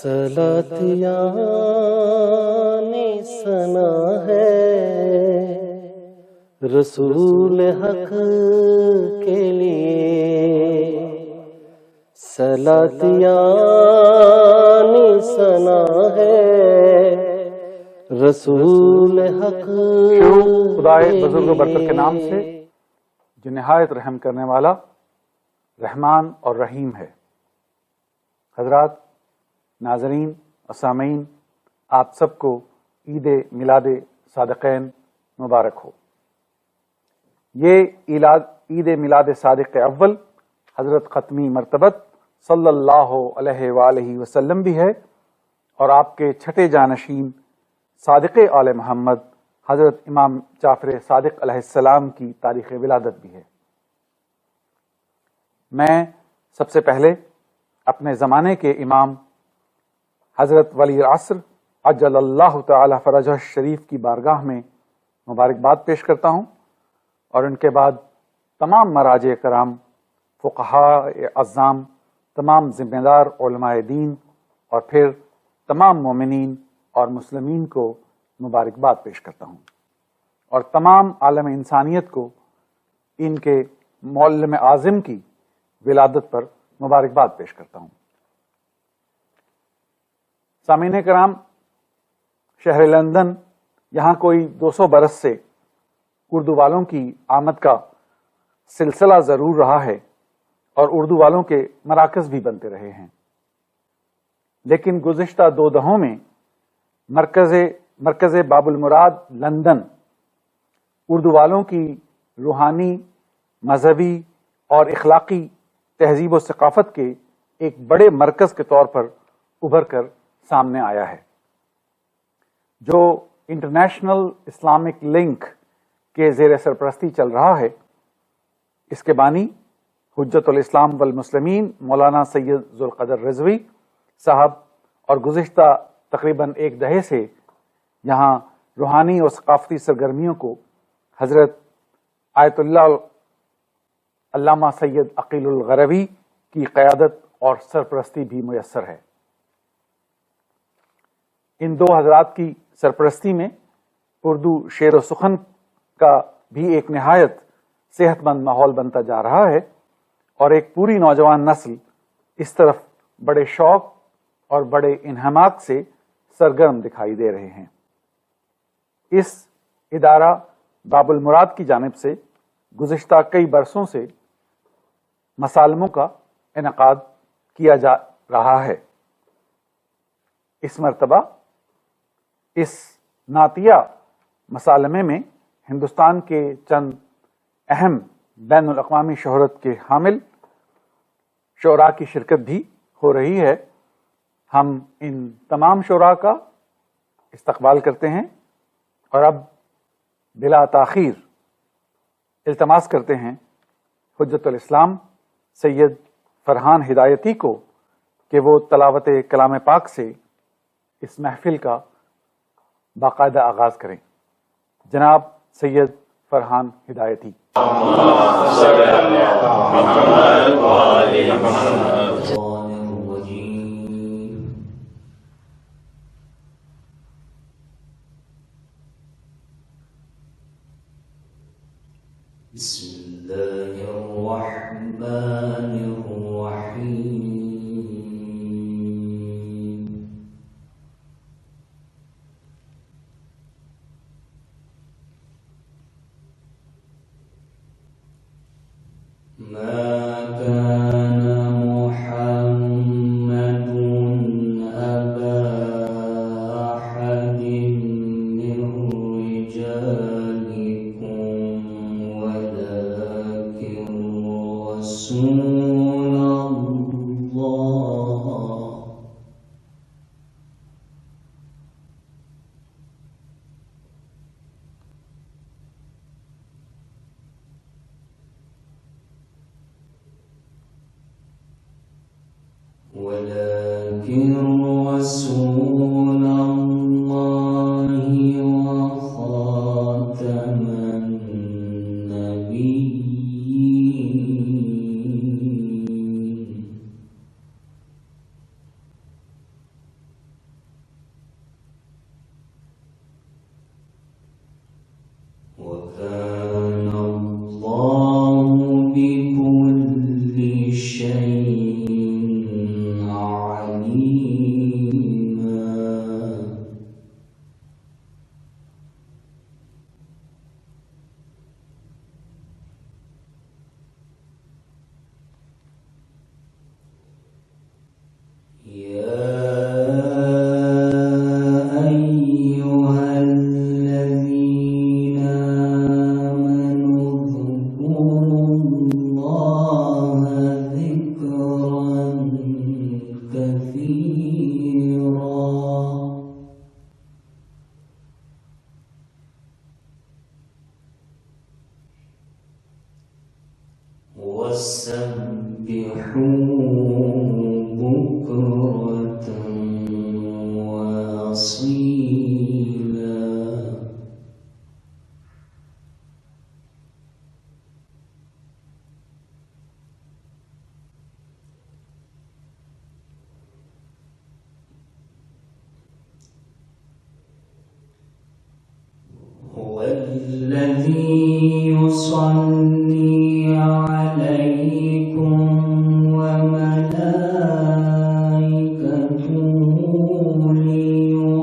صلاتیان ثنا ہے رسول حق کے لیے، صلاتیان ثنا ہے رسول حق شروع خدائے بزرگ و برتر کے نام سے جو نہایت رحم کرنے والا رحمان اور رحیم ہے۔ حضرات، ناظرین اور سامعین، آپ سب کو عید میلاد صادقین مبارک ہو۔ یہ عید میلاد صادق اول حضرت ختمی مرتبت صلی اللہ علیہ وآلہ وسلم بھی ہے، اور آپ کے چھٹے جانشین صادق آل محمد حضرت امام جعفر صادق علیہ السلام کی تاریخ ولادت بھی ہے۔ میں سب سے پہلے اپنے زمانے کے امام حضرت ولی العصر عجل اللہ تعالی فرجہ الشریف کی بارگاہ میں مبارکباد پیش کرتا ہوں، اور ان کے بعد تمام مراجع کرام، فقہاء اعظام، تمام ذمہ دار علماء دین، اور پھر تمام مومنین اور مسلمین کو مبارکباد پیش کرتا ہوں، اور تمام عالم انسانیت کو ان کے معلم اعظم کی ولادت پر مبارکباد پیش کرتا ہوں۔ سامعین کرام، شہر لندن یہاں کوئی 200 برس سے اردو والوں کی آمد کا سلسلہ ضرور رہا ہے، اور اردو والوں کے مراکز بھی بنتے رہے ہیں، لیکن گزشتہ 2 دہوں میں مرکز باب المراد لندن اردو والوں کی روحانی، مذہبی اور اخلاقی تہذیب و ثقافت کے ایک بڑے مرکز کے طور پر ابھر کر سامنے آیا ہے، جو انٹرنیشنل اسلامک لنک کے زیر سرپرستی چل رہا ہے۔ اس کے بانی حجت الاسلام والمسلمین مولانا سید ذوالقدر رضوی صاحب، اور گزشتہ تقریباً 1 دہے سے یہاں روحانی اور ثقافتی سرگرمیوں کو حضرت آیت اللہ علامہ سید عقیل الغروی کی قیادت اور سرپرستی بھی میسر ہے۔ ان 2 حضرات کی سرپرستی میں اردو شعر و سخن کا بھی ایک نہایت صحت مند ماحول بنتا جا رہا ہے، اور ایک پوری نوجوان نسل اس طرف بڑے شوق اور بڑے انہماک سے سرگرم دکھائی دے رہے ہیں۔ اس ادارہ باب المراد کی جانب سے گزشتہ کئی برسوں سے مسالموں کا انعقاد کیا جا رہا ہے۔ اس مرتبہ اس نعتیہ مسالمے میں ہندوستان کے چند اہم بین الاقوامی شہرت کے حامل شعراء کی شرکت بھی ہو رہی ہے۔ ہم ان تمام شعراء کا استقبال کرتے ہیں، اور اب بلا تاخیر التماس کرتے ہیں حجت الاسلام سید فرحان ہدایتی کو کہ وہ تلاوت کلام پاک سے اس محفل کا باقاعدہ آغاز کریں۔ جناب سید فرحان ہدایتی۔ بسم اللہ الرحمن الرحیم۔ ما كان محمد أبا أحد من رجالكم ولكن رسول الله وخاتم النبيين الذي يصلي عليكم وملائكته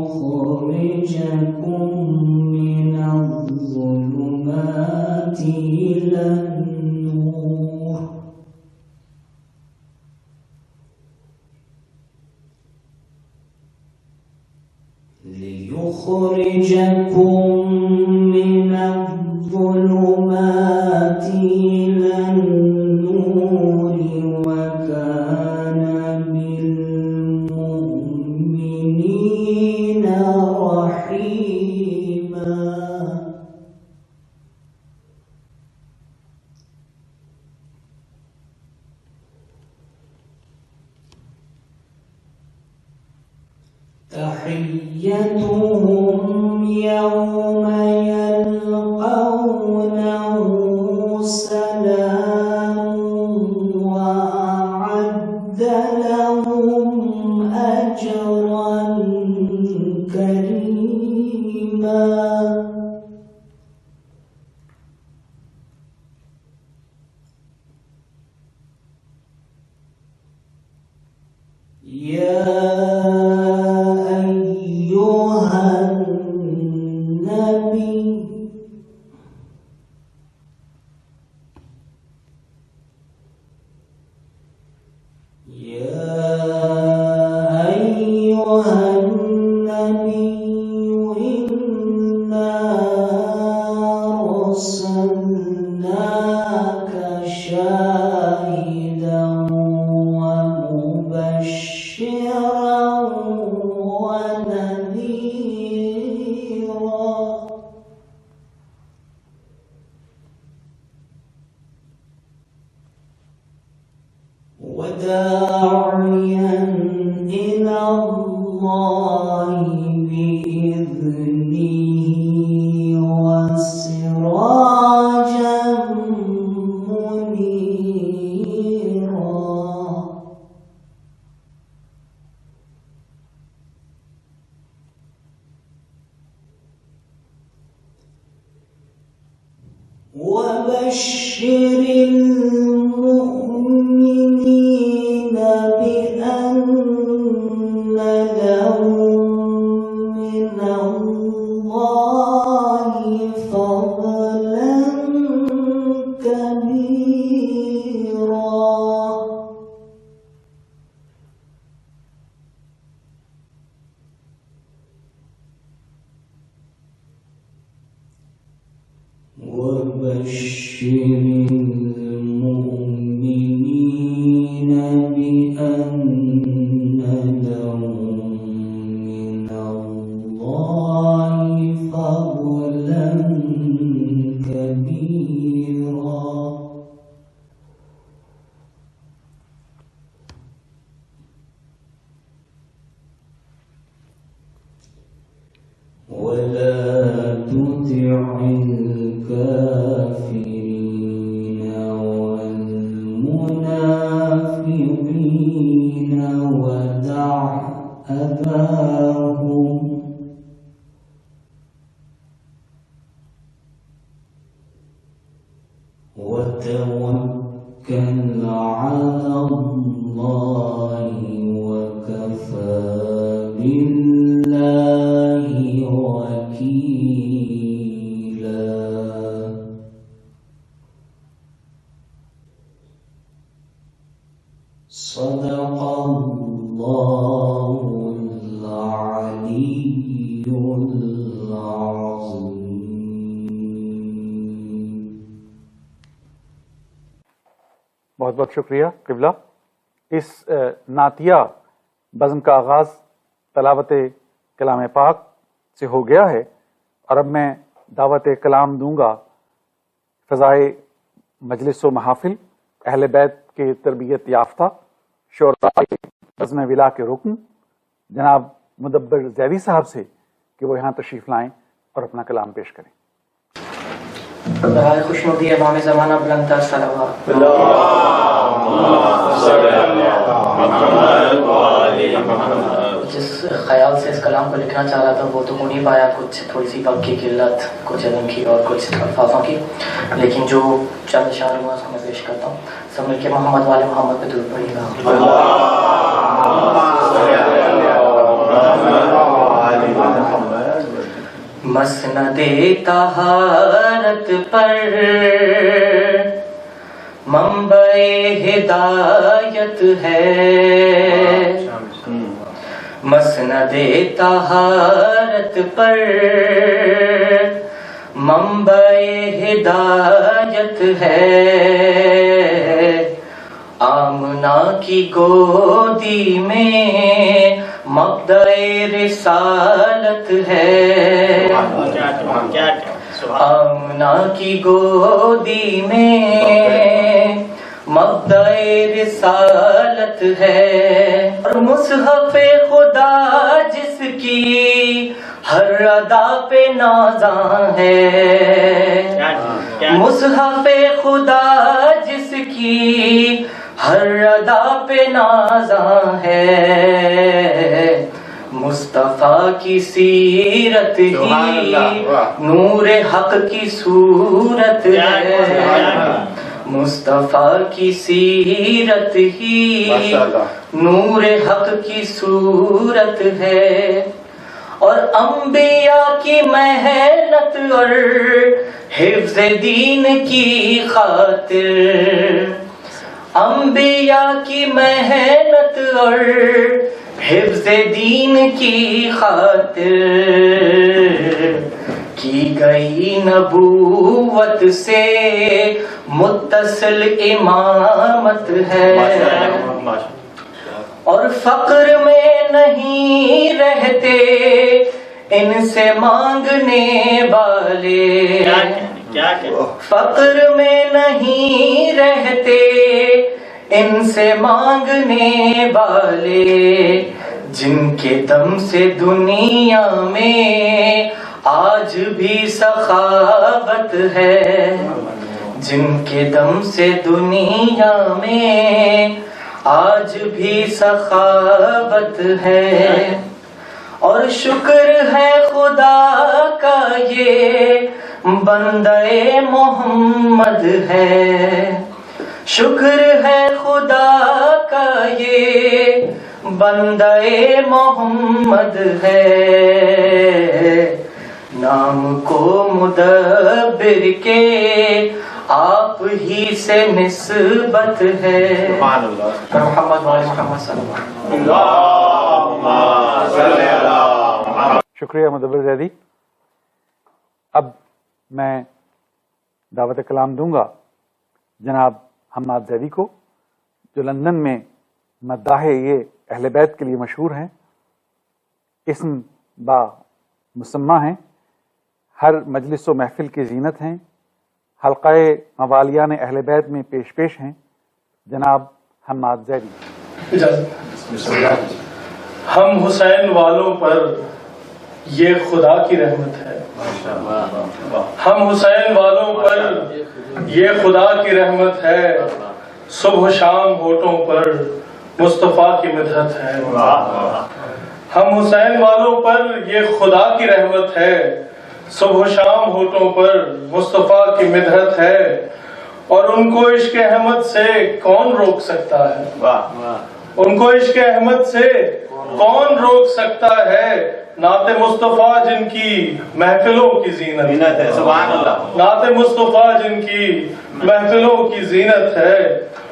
ليخرجكم من الظلمات إلى النور من الظلمات إلى النور وكان بالمؤمنين رحيما. تحيتهم يوم يلقونه سلام وأعد لهم أجرا كريما. وداعيا إلى الله بإذنه وسراجا منيرا. وبشر المؤمنين بأن لهم من الله فضلا كبيرا. وبشر المؤمنين بأن لهم من الله فضلا كبيرا. ولا تطع الكافرين والمنافقين ودع أذاهم وتوكل على الله وكفى بالله وكيلا صدق الله العلي العظيم. بہت بہت شکریہ قبلہ. اس نعتیہ بزم کا آغاز تلاوت کلام پاک سے ہو گیا ہے اور اب میں دعوت کلام دوں گا فضائے مجلس و محافل اہل بیت کے تربیت یافتہ شعراء بزم ولا کے رکن جناب مدبر زیدی صاحب سے کہ وہ یہاں تشریف لائیں اور اپنا کلام پیش کریں. برائے خوشنودی امام زمانہ بلند تر صلوات. جس خیال سے اس کلام کو لکھنا چاہ رہا تھا وہ تو ہو نہیں پایا، کچھ تھوڑی سی وقت کی قلت، کچھ علم کی اور کچھ الفاظوں کی، لیکن جو چند اشارے ہوا اس کو میں پیش کرتا ہوں. سب مل کے محمد والے محمد پہ درود پڑھیے گا. مسند طہارت پر منبع ہدایت ہے، مسند طہارت پر منبع ہدایت ہے، آمنہ کی گودی میں مبدأ رسالت ہے، آمنہ کی گودی میں مبدأ رسالت ہے، اور مصحف خدا جس کی ہر ادا پہ نازاں ہے، مصحف خدا جس کی ہر ادا پہ نازاں ہے، مصطفیٰ کی سیرت ہی نور حق کی صورت ہے، مصطفیٰ کی سیرت ہی نور حق کی صورت ہے، اور انبیاء کی محنت اور حفظ دین کی خاطر، انبیاء کی محنت اور حفظ دین کی خاطر کی گئی نبوت سے متصل امامت ہے، اور فقر میں نہیں رہتے ان سے مانگنے والے، فقر میں نہیں رہتے ان سے مانگنے والے، جن کے دم سے دنیا میں آج بھی سخاوت ہے، جن کے دم سے دنیا میں آج بھی سخاوت ہے، اور شکر ہے خدا کا یہ بندہ محمد ہے، شکر ہے خدا کا یہ بندہ محمد ہے، نام کو مدبر کے آپ ہی سے نسبت ہے، محمد والے محمد صلی اللہ علیہ وسلم. شکریہ مدبر زیدی. اب میں دعوت کلام دوں گا جناب حماد زیدی کو، جو لندن میں مداح یہ اہل بیت کے لیے مشہور ہیں، اسم با مسمہ ہیں، ہر مجلس و محفل کی زینت ہیں، حلقہ موالیان اہل بیت میں پیش ہیں. جناب حماد زیدی. ہم حسین والوں پر یہ خدا کی رحمت ہے، ہم حسین والوں پر یہ خدا کی رحمت ہے، صبح شام ہونٹوں پر مصطفیٰ کی مدحت ہے، ہم حسین والوں پر یہ خدا کی رحمت ہے، صبح شام ہونٹوں پر مصطفیٰ کی مدحت ہے، اور ان کو عشق احمد سے کون روک سکتا ہے، ان کو عشق احمد سے کون روک سکتا ہے نعت مصطفیٰ جن کی محفلوں کی زینت ہے، سبحان اللہ، نعت مصطفیٰ جن کی محفلوں کی زینت ہے،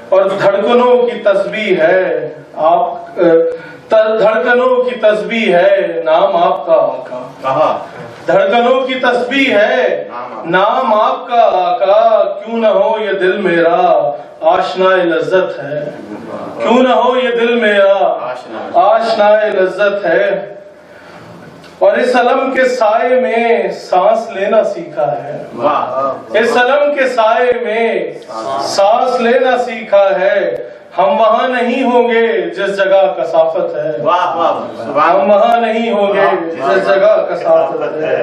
اور دھڑکنوں کی تسبیح ہے آپ، دھڑکنوں کی تسبیح ہے نام آپ کا آقا، دھڑکنوں کی تسبیح ہے نام آپ کا آقا، کیوں نہ ہو یہ دل میرا آشنا لذت ہے، کیوں نہ ہو یہ دل میرا آشنا لذت ہے، اور اس علم کے سائے میں سانس لینا سیکھا ہے، اس علم کے سائے میں سانس لینا سیکھا ہے، ہم وہاں نہیں ہوں گے جس جگہ کثافت ہے، ہم وہاں نہیں ہوں گے جس جگہ کثافت ہے۔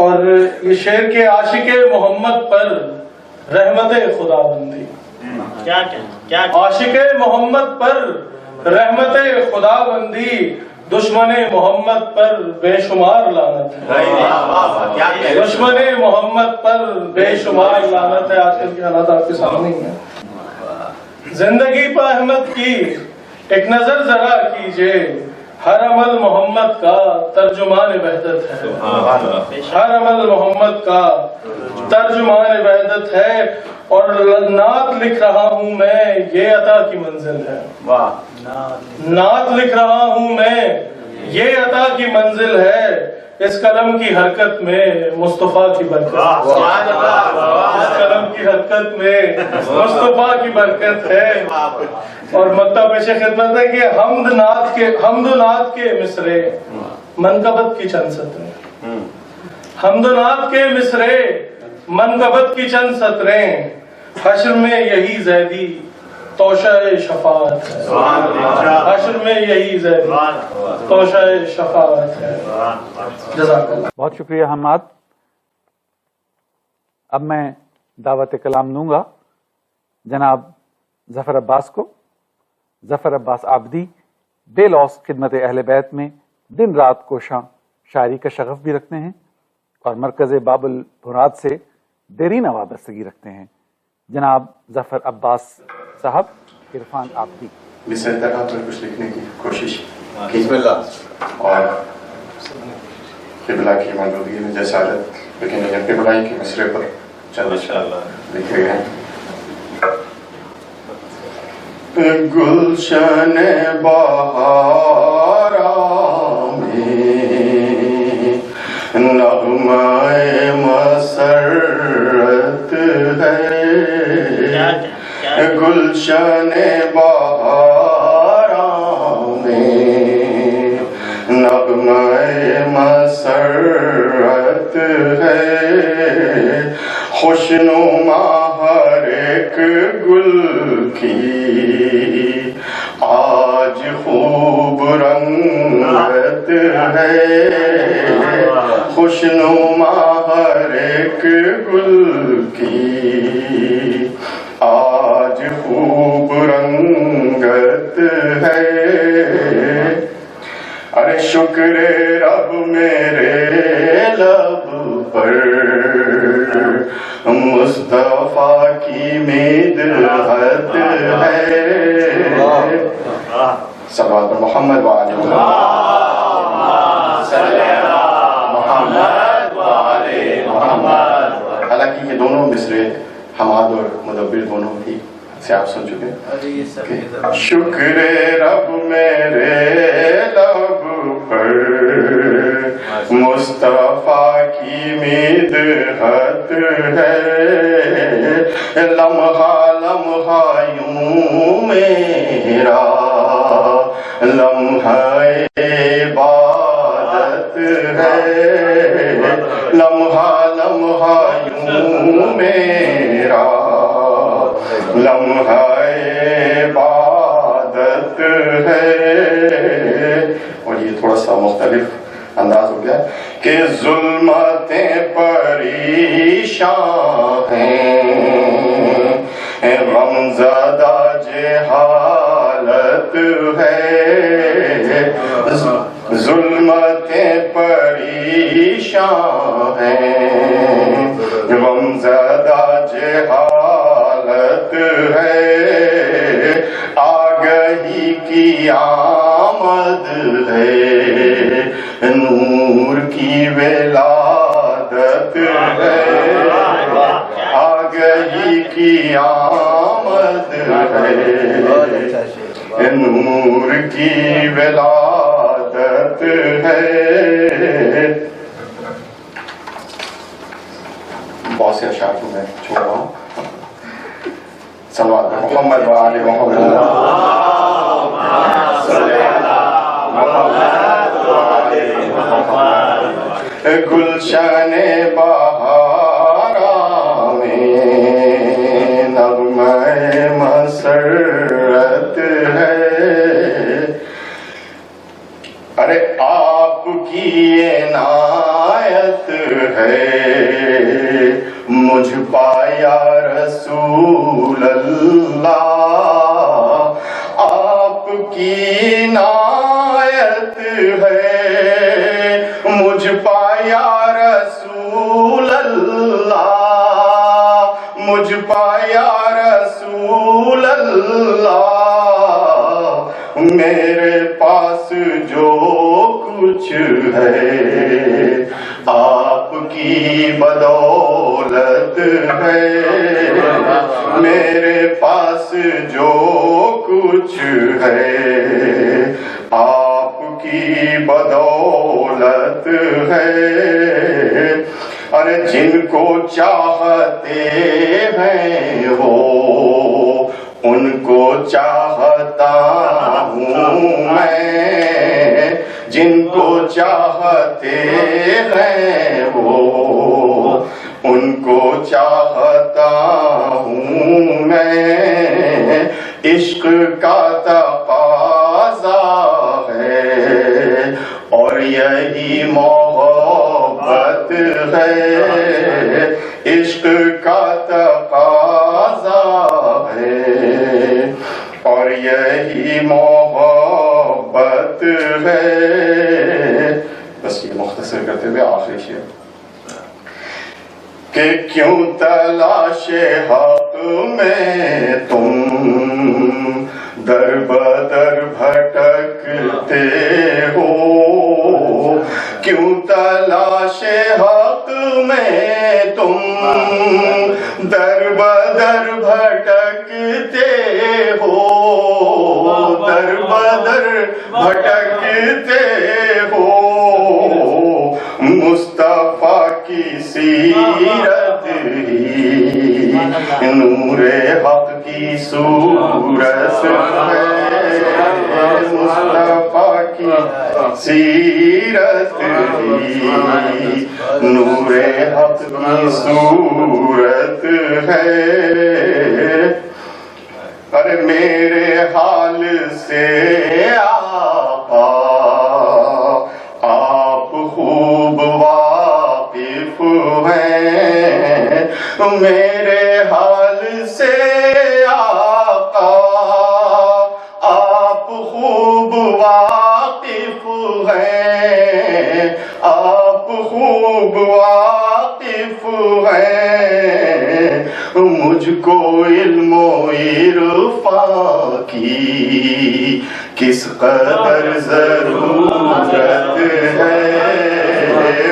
اور یہ شعر کے عاشق محمد پر رحمت خدا بندی، عاشق محمد پر رحمت خدا بندی، دشمن محمد پر بے شمار لعنت ہے، دشمن محمد پر بے شمار لعنت ہے۔ آج کل کے حالات آپ کے سامنے ہی ہیں۔ زندگی پر احمد کی ایک نظر ذرا کیجئے، ہر عمل محمد کا ترجمان وحدت ہے، ہر عمل محمد کا ترجمان وحدت ہے، اور نعت لکھ رہا ہوں میں یہ عطا کی منزل ہے، نعت لکھ رہا ہوں میں یہ عطا کی منزل ہے، اس قلم کی حرکت میں مصطفیٰ کی برکت، اس قلم کی حرکت میں مصطفیٰ کی برکت ہے۔ اور مکتب پیش خدمت ہے کہ حمد و نعت کے مصرے منقبت کی چند سطریں، حمد و نعت کے مصرے منقبت کی چند سطریں، حشر میں یہی زیدی توشہ شفاعت ہے، حشر میں یہی زیدی توشہ شفاعت ہے۔ جزاک اللہ۔ بہت شکریہ حماد۔ اب میں دعوت کلام دوں گا جناب ظفر عباس کو۔ ظفر عباس عابدی بے لوث خدمت اہل بیت میں دن رات کوشاں شاعری کا شغف بھی رکھتے ہیں، اور مرکز باب البراد سے دیرینہ وابستگی رکھتے ہیں۔ جناب ظفر عباس صاحب عرفان عابدی۔ مصر طرح پر کچھ لکھنے کی کوشش کی، بسم اللہ، اور قبلہ کی موجودگی میں جسارت، لیکن یہ قبلہ کے مصرے پر چند لکھے گئے ہیں۔ گلشن بہارا میں نغمہ مسرت ہے، گلشن بہارا میں نغمہ مسرت ہے، خوشنما ہر ایک گل کی آج خوب رنگت ہے، خوشنما ہر ایک گل کی آج خوب رنگت ہے، ارے شکر رب میرے لب پر مصطفیٰ کی مدحت ہے، صلوات محمد وآل محمد۔ حالانکہ یہ دونوں مصرے حماد اور مدبر دونوں ہی سے آپ سن چکے ہیں۔ شکر رب میرے لب پر مصطفیٰ کی مدحت ہے، لمحہ لمحہ یوں میرا لمحہ عبادت ہے، لمحہ لمحہ یوں میرا لمحہ عبادت ہے۔ اور یہ تھوڑا سا مختلف انداز ہو گیا کہ ظلمتیں پریشان ہیں، غمزدہ جہالت ہے، ظلمتیں پریشان ہیں، غمزدہ جہالت ہے، آگہی کی آمد آمد ہے، نور کی ولادت ہے، آ گئی کی آمد ہے، نور کی ولادت ہے. بہت سے اشعار کو میں چھوڑ رہا ہوں. صلوات محمد و آل محمد. گلشن بہارا میں نغمہ مسرت ہے، ارے آپ کی عنایت ہے، مجھ پایا رسول اللہ. آپ کی عنایت ہے، مجھ پایا رسول اللہ، مجھ پایا رسول اللہ. میرے پاس جو کچھ ہے آپ کی بدولت ہے، میرے پاس جو کچھ ہے آپ کی بدولت ہے. ارے جن کو چاہتے ہیں وہ ان کو چاہتا ہوں میں، جن کو چاہتے ہیں وہ ان کو چاہتا ہوں میں. عشق کا تقاضا ہے اور یہی محبت ہے، عشق کا تقاضا ہے اور یہی محبت ہے. بس یہ مختصر کرتے ہوئے آخری شعر کہ کیوں تلاش حق میں تم در بدر بھٹکتے ہو، کیوں تلاش حق میں تم در بدر بھٹکتے ہو، در بدر بھٹکتے ہو. مصطفیٰ کی سیرت ہی نور حق کی صورت ہے، مصطفیٰ کی سیرت ہی نور حق کی صورت ہے. ارے میرے حال سے آقا آپ خوب واقف ہیں، میرے حال سے آقا آپ خوب واقف ہیں، آپ خوب واقف ہیں. مجھ کو علم و عرفان کی کس قدر ضرورت ہے،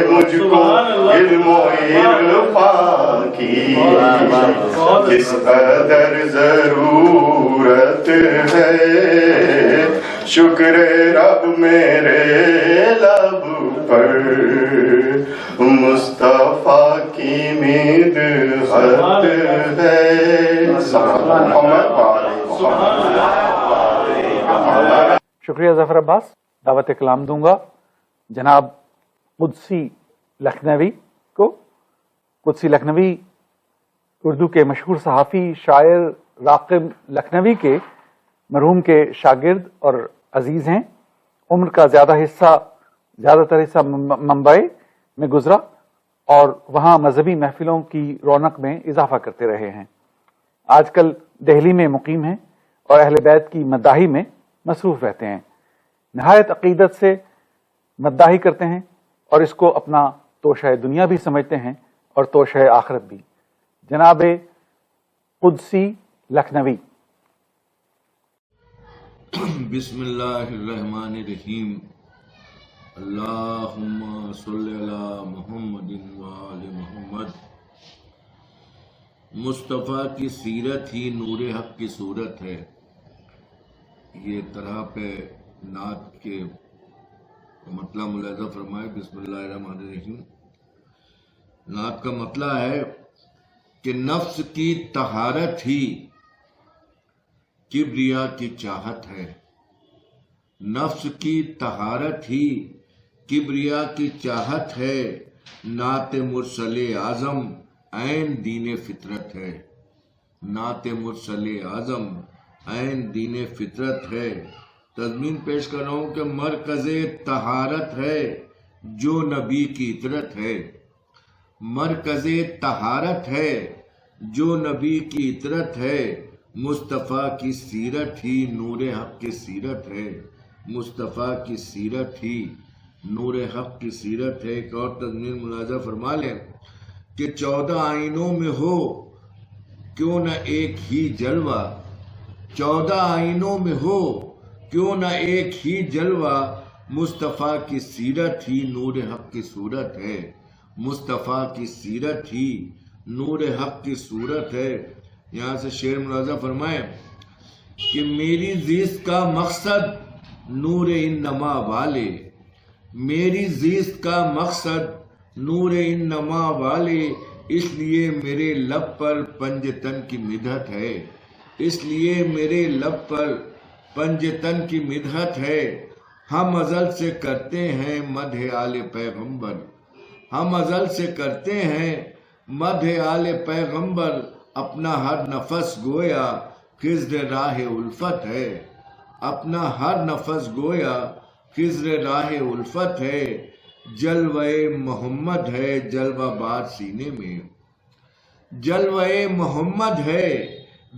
مجھ کو علم و عرفان کی کس قدر ضرورت ہے. شکر رب میرے لب پر مصطفیٰ کی مدحت ہے. شکریہ ظفر عباس. دعوت کلام دوں گا جناب قدسی لکھنوی کو. قدسی لکھنوی اردو کے مشہور صحافی، شاعر راغب لکھنوی کے مرحوم کے شاگرد اور عزیز ہیں. عمر کا زیادہ تر حصہ ممبئی میں گزرا اور وہاں مذہبی محفلوں کی رونق میں اضافہ کرتے رہے ہیں. آج کل دہلی میں مقیم ہیں اور اہل بیت کی مداحی میں مصروف رہتے ہیں. نہایت عقیدت سے مداحی کرتے ہیں اور اس کو اپنا توشہ دنیا بھی سمجھتے ہیں اور توشہ آخرت بھی. جناب قدسی لکھنوی. بسم اللہ الرحمن الرحیم اللہم صلی علی محمد وآل محمد. مصطفیٰ کی سیرت ہی نور حق کی صورت ہے. یہ طرح پہ نعت کے مطلع ملاحظہ فرمائے. بسم اللہ الرحمن الرحیم. نعت کا مطلع ہے کہ نفس کی طہارت ہی کبریا کی چاہت ہے. نفس کی طہارت ہی کبریا کی چاہت ہے. نعت مرسل اعظم عین دین فطرت ہے. نعت مرسل اعظم عین دین فطرت ہے. تضمین پیش کر رہا ہوں کہ مرکز طہارت ہے جو نبی کی اطرت ہے. مرکز طہارت ہے جو نبی کی اطرت ہے. مصطفیٰ کی سیرت ہی نور حق کی سیرت ہے. مصطفیٰ کی سیرت ہی نور حق کی سیرت ہے. ایک اور تضمین ملاحظہ فرما لیں کہ 14 آئینوں میں ہو کیوں نہ ایک ہی جلوہ. 14 آئینوں میں ہو کیوں نہ ایک ہی جلوہ. مصطفیٰ کی سیرت ہی نور حق کی صورت ہے. مصطفیٰ کی سیرت ہی نور حق کی صورت ہے. یہاں سے شعر ملاحظہ فرمائیں کہ میری زیست کا مقصد نور انما والے. میری زیست کا مقصد نور انما والے. اس لیے میرے لب پر پنجتن کی مدحت ہے. اس لیے میرے لب پر پنجتن کی مدحت ہے. ہم ازل سے کرتے ہیں مدح آل پیغمبر. ہم ازل سے کرتے ہیں مدح آل پیغمبر. اپنا ہر نفس گویا خضر راہ الفت ہے. اپنا ہر نفس گویا خضر راہ الفت ہے. جلوہ محمد ہے جلوہ بار سینے میں. جلوہ محمد ہے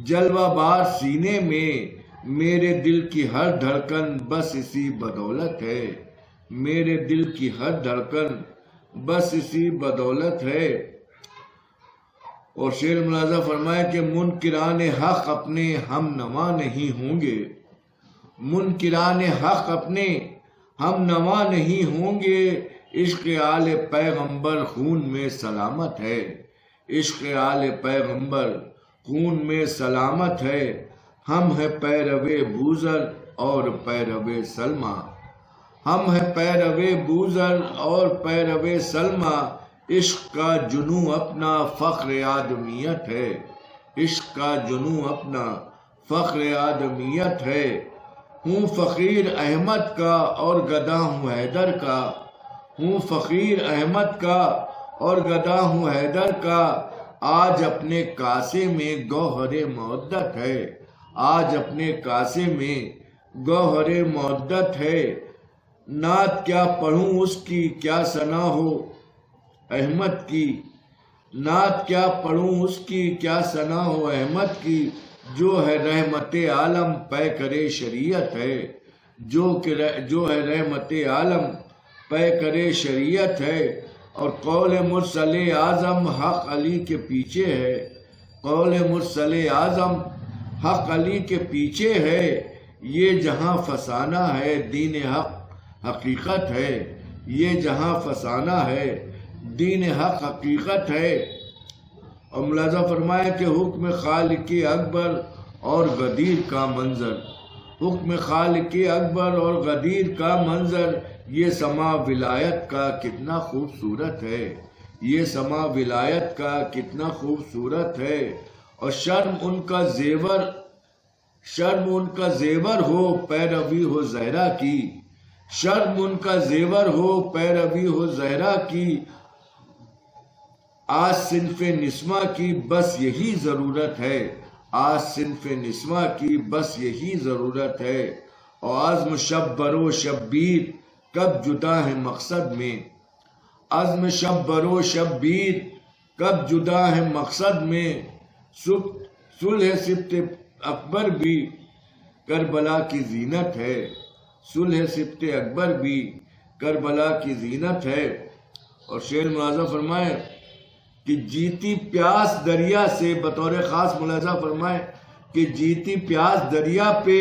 جلوہ بار سینے میں. میرے دل کی ہر دھڑکن بس اسی بدولت ہے. میرے دل کی ہر دھڑکن بس اسی بدولت ہے. اور شعر ملاحظہ فرمائے کہ منکران حق اپنے ہم نوا نہیں ہوں گے. منکران حق اپنے ہم نوا نہیں ہوں گے. عشق آل پیغمبر خون میں سلامت ہے. عشق آل پیغمبر خون میں سلامت ہے. ہم ہیں پیروے بوذر اور پیروے سلمہ. ہم ہیں پیروے بوذر اور پیروے سلمہ. عشق کا جنوں اپنا فخر آدمیت ہے. عشق کا جنوں اپنا فخر آدمیت ہے. ہوں فقیر احمد کا اور گدا ہوں حیدر کا. ہوں فقیر احمد کا اور گدا ہوں حیدر کا. آج اپنے کاسے میں گوہر مودت ہے. آج اپنے کاسے میں گوہر مودت ہے. نعت کیا پڑھوں اس کی کیا ثنا ہو احمد کی. نعت کیا پڑھوں اس کی کیا ثنا ہو احمد کی. جو ہے رحمت عالم پے کرے شریعت ہے. جو ہے رحمت عالم پے کرے شریعت ہے. اور قول مرسل اعظم حق علی کے پیچھے ہے. قول مرسل اعظم حق علی کے پیچھے ہے. یہ جہاں فسانہ ہے دین حق حقیقت ہے. یہ جہاں فسانہ ہے دین حق حقیقت ہے. اور ملاحظہ فرمایا کہ حکم خالق اکبر اور غدیر کا منظر. حکم خالق اکبر اور غدیر کا منظر. یہ سما ولایت کا کتنا خوبصورت ہے. یہ سما ولایت کا کتنا خوبصورت ہے. اور شرم ان کا زیور ہو پیروی ہو زہرا کی. شرم ان کا زیور ہو پیروی ہو زہرا کی. آج صنف نسواں کی بس یہی ضرورت ہے. آج صنف نسواں کی بس یہی ضرورت ہے. اور عزم شب و شبیر کب جدا ہے مقصد میں. عزم شب و شبیر کب جدا ہے مقصد میں. صلح سبت اکبر بھی کربلا کی زینت ہے. صلح سبت اکبر بھی کربلا کی زینت ہے. اور شعر ملاحظہ فرمائے کہ جیتی پیاس دریا سے بطور خاص ملاحظہ فرمائے کہ جیتی پیاس دریا پہ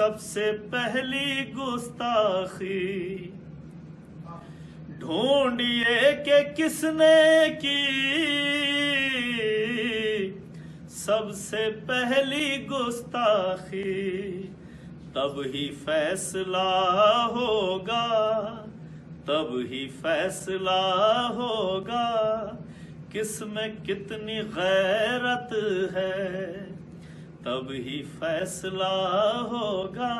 سب سے پہلی گستاخی ڈھونڈیے کہ کس نے کی، سب سے پہلی گستاخی، تب ہی فیصلہ ہوگا، تب ہی فیصلہ ہوگا کس میں کتنی غیرت ہے، تب ہی فیصلہ ہوگا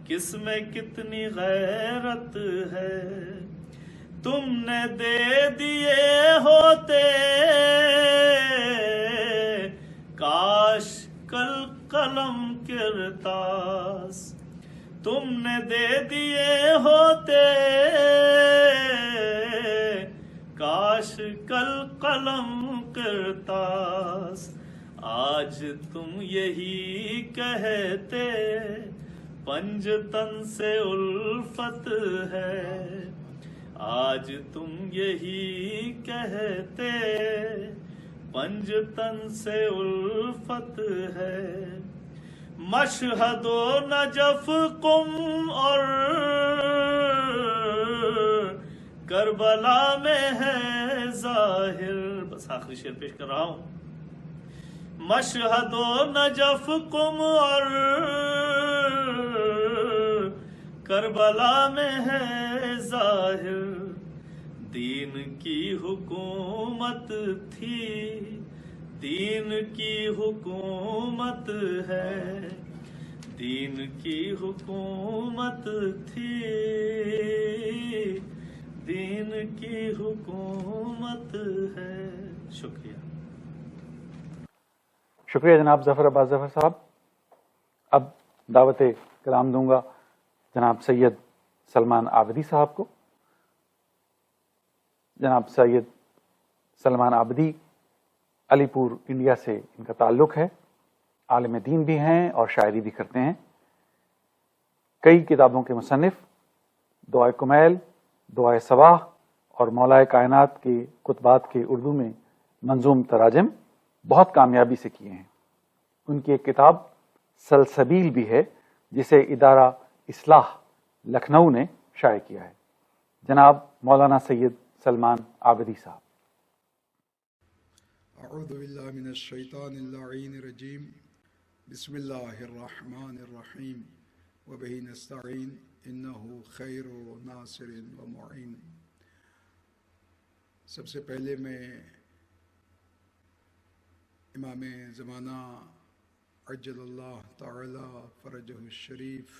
کس میں کتنی غیرت ہے۔ تم نے دے دیے ہوتے کاش کل قلم کرتاس، تم نے دے دیے ہوتے کاش کل قلم کرتاس، آج تم یہی کہتے پنجتن سے الفت ہے، آج تم یہی کہتے پنجتن سے الفت ہے۔ مشہد و نجف قم اور کربلا میں ہے ظاہر، بس آخری شعر پیش کر رہا ہوں۔ مشہد و نجف قم اور کربلا میں ہے ظاہر، دین کی حکومت تھی، دین کی حکومت ہے، دین کی حکومت تھی، دین کی حکومت ہے۔ شکریہ۔ شکریہ جناب ظفر عباس ظفر صاحب۔ اب دعوت کلام دوں گا جناب سید سلمان عابدی صاحب کو۔ جناب سید سلمان عابدی علی پور انڈیا سے ان کا تعلق ہے، عالم دین بھی ہیں اور شاعری بھی کرتے ہیں، کئی کتابوں کے مصنف، دعائے کمیل، دعائے صباح اور مولائے کائنات کے خطبات کے اردو میں منظوم تراجم بہت کامیابی سے کیے ہیں۔ ان کی ایک کتاب سلسبیل بھی ہے جسے ادارہ اصلاح لکھنؤ نے شائع کیا ہے۔ جناب مولانا سید سلمان عابدی صاحب۔ اعوذ باللہ من الشیطان اللعین الرجیم، بسم اللہ الرحمن الرحیم، وبہ نستعین، انہ خیر ناصر و معین۔ سب سے پہلے میں امام زمانہ عجل اللہ تعالی فرجہ الشریف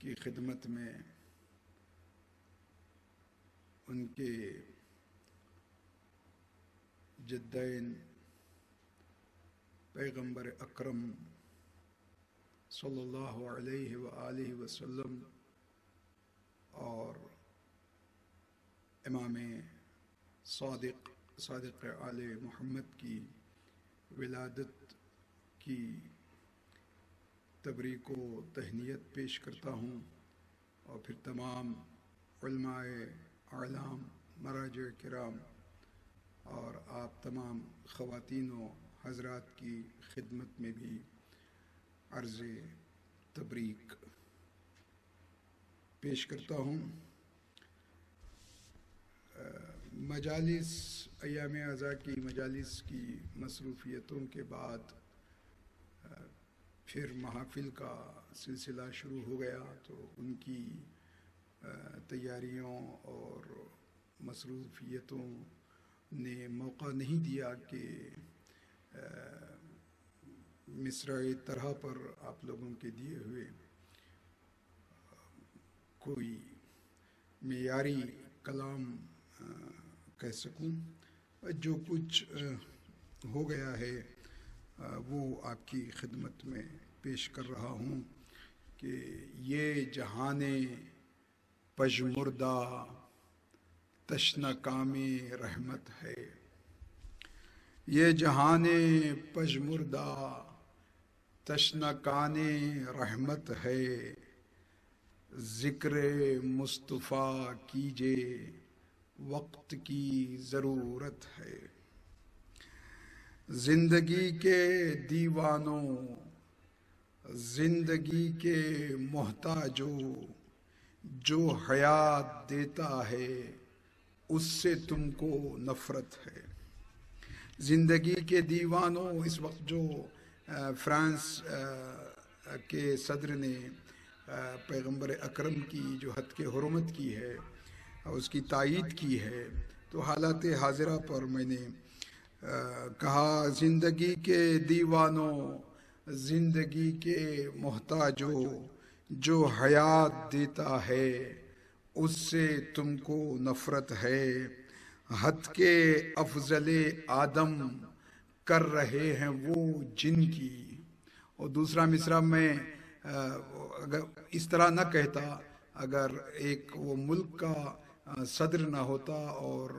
کی خدمت میں ان کے جدین پیغمبر اکرم صلی اللہ علیہ وآلہ وسلم اور امام صادق آل محمد کی ولادت کی تبریک و تہنیت پیش کرتا ہوں، اور پھر تمام علماء اعلام، مراجع کرام اور آپ تمام خواتین و حضرات کی خدمت میں بھی عرض تبریک پیش کرتا ہوں۔ مجالس ایام عزا کی مجالس کی مصروفیتوں کے بعد پھر محافل کا سلسلہ شروع ہو گیا، تو ان کی تیاریوں اور مصروفیتوں نے موقع نہیں دیا کہ مصرع طرح پر آپ لوگوں کے دیے ہوئے کوئی معیاری کلام کہہ سکوں۔ جو کچھ ہو گیا ہے وہ آپ کی خدمت میں پیش کر رہا ہوں کہ یہ جہان پژمردہ تشنہ کام رحمت ہے، یہ جہان پژمردہ تشنہ کان رحمت ہے، ذکر مصطفیٰ کیجے وقت کی ضرورت ہے، زندگی کے دیوانوں زندگی کے محتاجوں جو حیات دیتا ہے اس سے تم کو نفرت ہے. زندگی کے دیوانوں، اس وقت جو فرانس کے صدر نے پیغمبر اکرم کی جو حد کے حرمت کی ہے اس کی تائید کی ہے، تو حالات حاضرہ پر میں نے کہا زندگی کے دیوانوں، زندگی کے محتاجوں جو حیات دیتا ہے اس سے تم کو نفرت ہے. حد کے افضل آدم کر رہے ہیں وہ جن کی. اور دوسرا مصرع میں اگر اس طرح نہ کہتا، اگر ایک وہ ملک کا صدر نہ ہوتا اور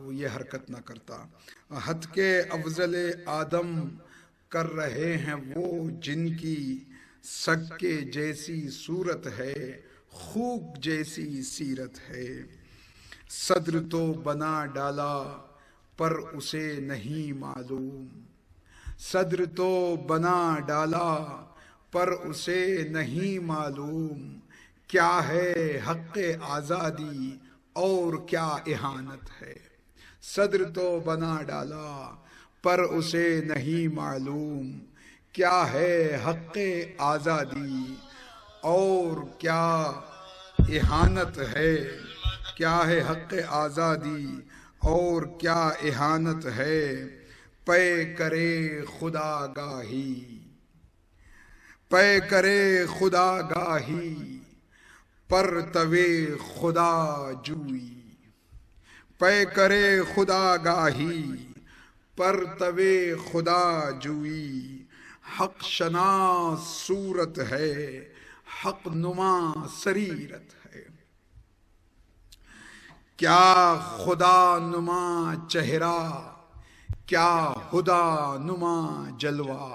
وہ یہ حرکت نہ کرتا. حد کے افضل آدم کر رہے ہیں وہ جن کی سکے جیسی صورت ہے، خوک جیسی سیرت ہے. صدر تو بنا ڈالا پر اسے نہیں معلوم، صدر تو بنا ڈالا پر اسے نہیں معلوم، کیا ہے حق آزادی اور کیا اہانت ہے. صدر تو بنا ڈالا پر اسے نہیں معلوم، کیا ہے حق آزادی اور کیا اہانت ہے. کیا ہے حق آزادی اور کیا اہانت ہے. پے کرے خدا گاہی، پے کرے خدا گاہی پرتوے خدا جوئی. پے کرے خدا گاہی پرتوے خدا جوئی. حق شناس صورت ہے، حق نما سریرت ہے. کیا خدا نما چہرہ، کیا خدا نما جلوہ.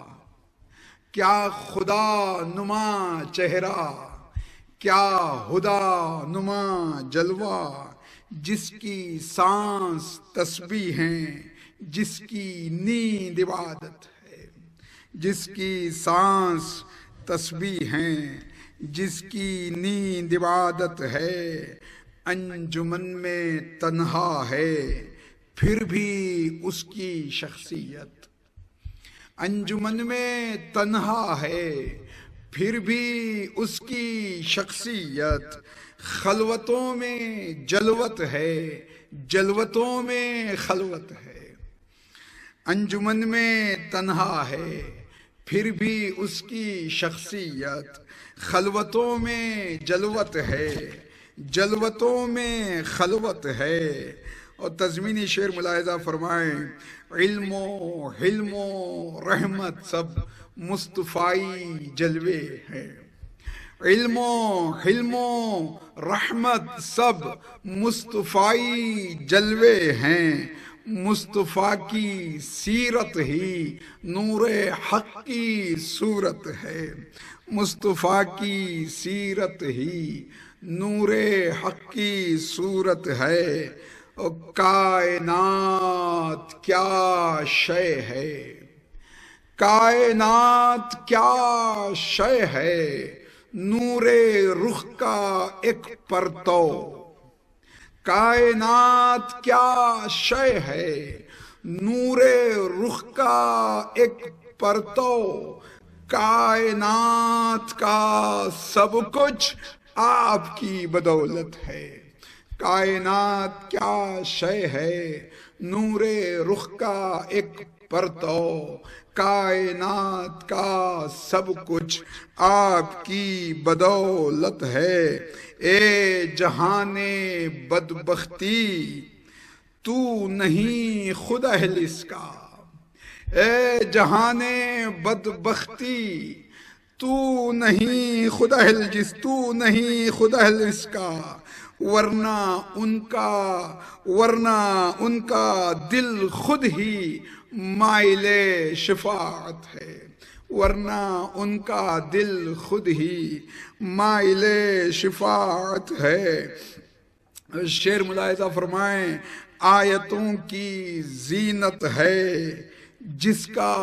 کیا خدا نما چہرہ، کیا خدا نما جلوہ. جس کی سانس تسبیح ہیں، جس کی نیند عبادت ہے. جس کی سانس تسبیح ہیں، جس کی نیند عبادت ہے. انجمن میں تنہا ہے پھر بھی اس کی شخصیت. انجمن میں تنہا ہے پھر بھی اس کی شخصیت. خلوتوں میں جلوت ہے، جلوتوں میں خلوت ہے. انجمن میں تنہا ہے پھر بھی اس کی شخصیت. خلوتوں میں جلوت ہے، جلوتوں میں خلوت ہے. اور تضمینی شعر ملاحظہ فرمائیں. علم و حلم و رحمت سب مصطفائی جلوے ہیں. علم و حلم و رحمت سب مصطفائی جلوے ہیں. مصطفیٰ کی سیرت ہی نور حق کی صورت ہے. مصطفیٰ کی سیرت ہی نور حق کی صورت ہے. اور کائنات کیا شے ہے، کائنات کیا شے ہے. نور رخ کا ایک پرتو. کائنات کیا شے ہے، نور رخ کا ایک پرتو. کائنات کا سب کچھ آپ کی بدولت ہے. کائنات کیا شے ہے، نور رخ کا ایک پرتو. کائنات کا سب کچھ آپ کی بدولت ہے. اے جہان بدبختی تو نہیں خود اہل اس کا. اے جہان بدبختی تو نہیں خود اہل جس، تو نہیں خود اہل اس کا. ورنہ ان کا دل خود ہی مائل شفاعت ہے. ورنہ ان کا دل خود ہی مائل شفاعت ہے. شعر ملاحظہ فرمائیں. آیتوں کی زینت ہے جس کا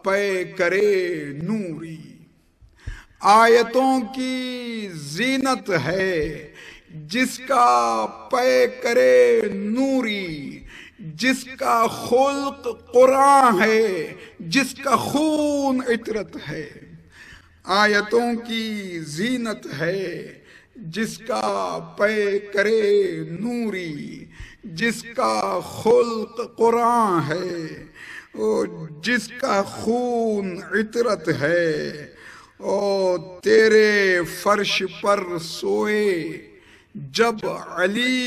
پے کرے نوری. آیتوں کی زینت ہے جس کا پے کرے نوری، جس کا خلق قرآن ہے، جس کا خون عطرت ہے۔ آیتوں کی زینت ہے جس کا پے کرے نوری، جس کا خلق قرآن ہے اور جس کا خون عطرت ہے۔ او تیرے فرش پر سوئے جب علی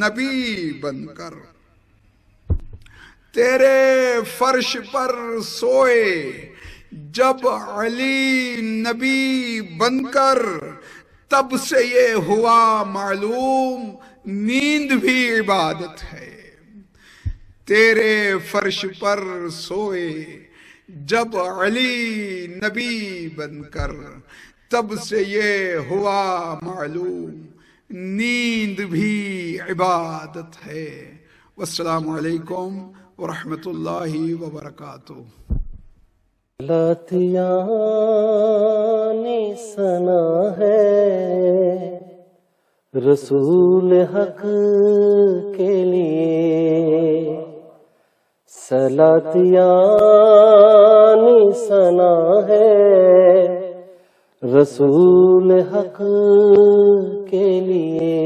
نبی بن کر، تیرے فرش پر سوئے جب علی نبی بن کر، تب سے یہ ہوا معلوم نیند بھی عبادت ہے۔ تیرے فرش پر سوئے جب علی نبی بن کر، تب سے یہ ہوا معلوم نیند بھی عبادت ہے۔ والسلام علیکم ورحمۃ اللہ وبرکاتہ۔ لاتیانی سنا ہے رسول حق کے لیے، سلاتیانی سنا ہے رسول حق کے لیے،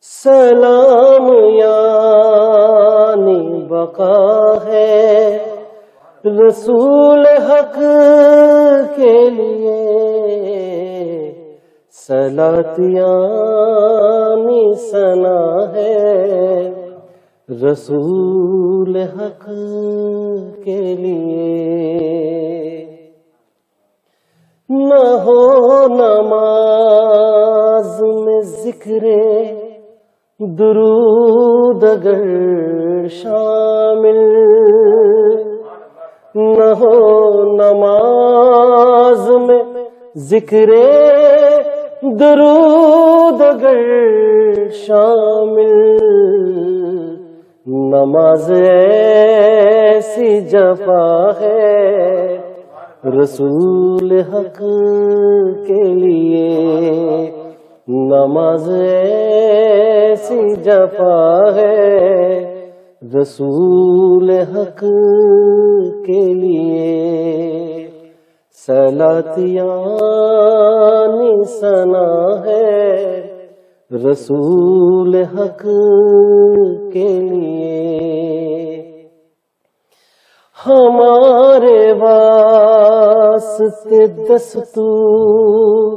سلام یعنی بقا ہے رسول حق کے لیے، صلات یعنی ثنا ہے رسول حق کے لیے۔ نہ ہو نماز میں ذکر درود اگر شامل، نہ ہو نماز میں ذکر درود اگر شامل، نماز ایسی جفا ہے رسول حق کے لیے، نماز ایسی جفا ہے رسول حق کے لیے، صلات یعنی ثنا ہے رسول حق کے لیے۔ ہمارے واسطے دستور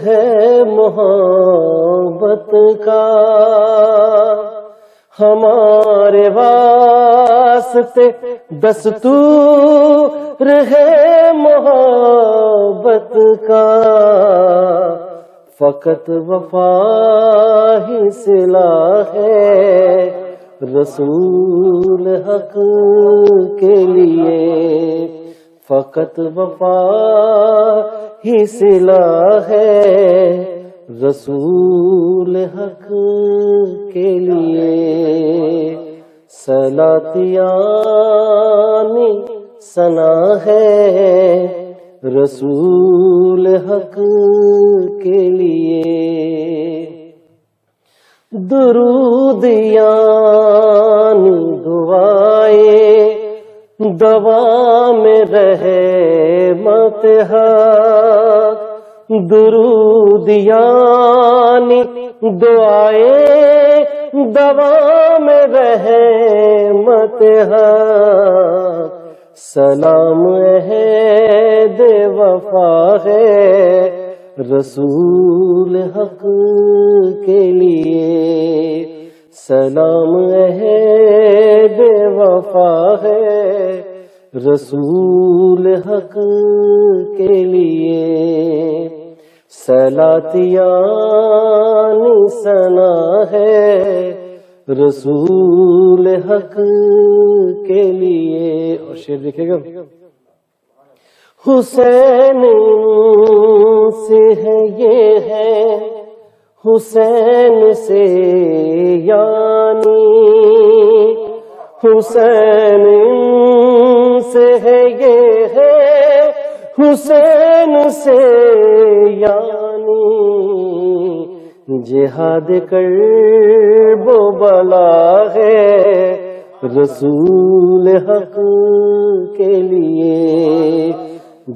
ہے محبت کا، ہمارے واسطے دستور ہے محبت کا، فقط وفا ہی صلہ ہے رسول حق کے لیے، فقط وفا ہی صلہ ہے رسول حق کے لیے، صلات یعنی ثنا ہے رسول حق کے لیے، درود یعنی دعائے دوا میں رحمت حق، درود یعنی دعائے دوا میں رحمت حق، سلام عہد وفا ہے رسول حق کے لیے، سلام عہد وفا ہے رسول حق کے لیے، صلات یعنی ثنا ہے رسول حق کے لیے۔ اور شعر دیکھے گا، حسین سے ہے یہ ہے حسین سے یعنی، حسین سے ہے یہ ہے حسین سے یعنی جہاد کرب و بلا ہے رسول حق کے لیے،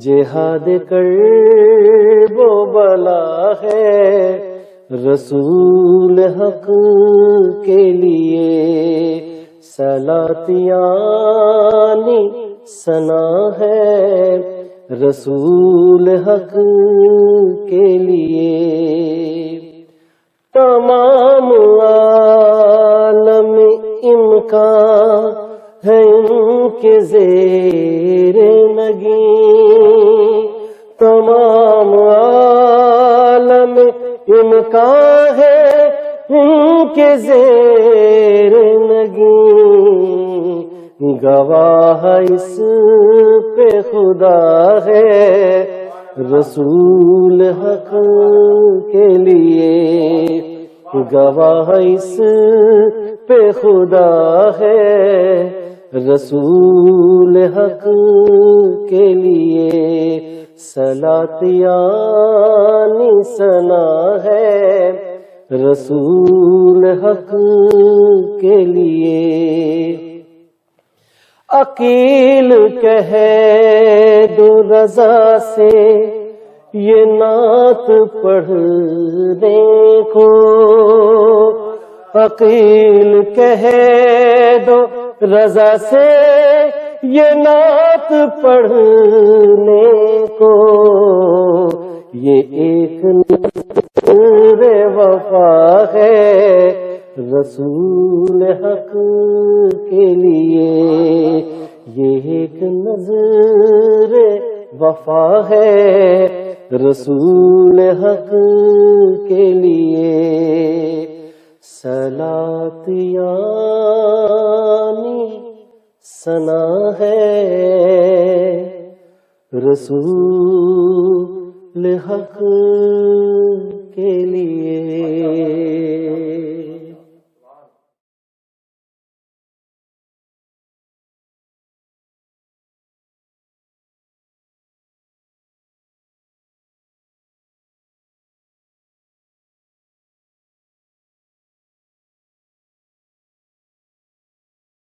جہاد کرب و بلا ہے رسول حق کے لیے، صلات یعنی ثنا ہے رسول حق کے لیے، تمام عالم امکان ہے ان کے زیر نگیں، تمام عالم امکان ہے ان کے زیر نگیں، گواہ اس پہ خدا ہے رسول حق کے لیے، گواہ اس پہ خدا ہے رسول حق کے لیے، صلات یعنی ثنا ہے رسول حق کے لیے، عقیل کہے دو رضا سے یہ نعت پڑھنے کو، عقیل کہے دو رضا سے یہ نعت پڑھنے کو، یہ ایک نظر وفا ہے رسول حق کے لیے، یہ ایک نظر وفا ہے رسول حق کے لیے، صلات یعنی ثنا ہے رسول حق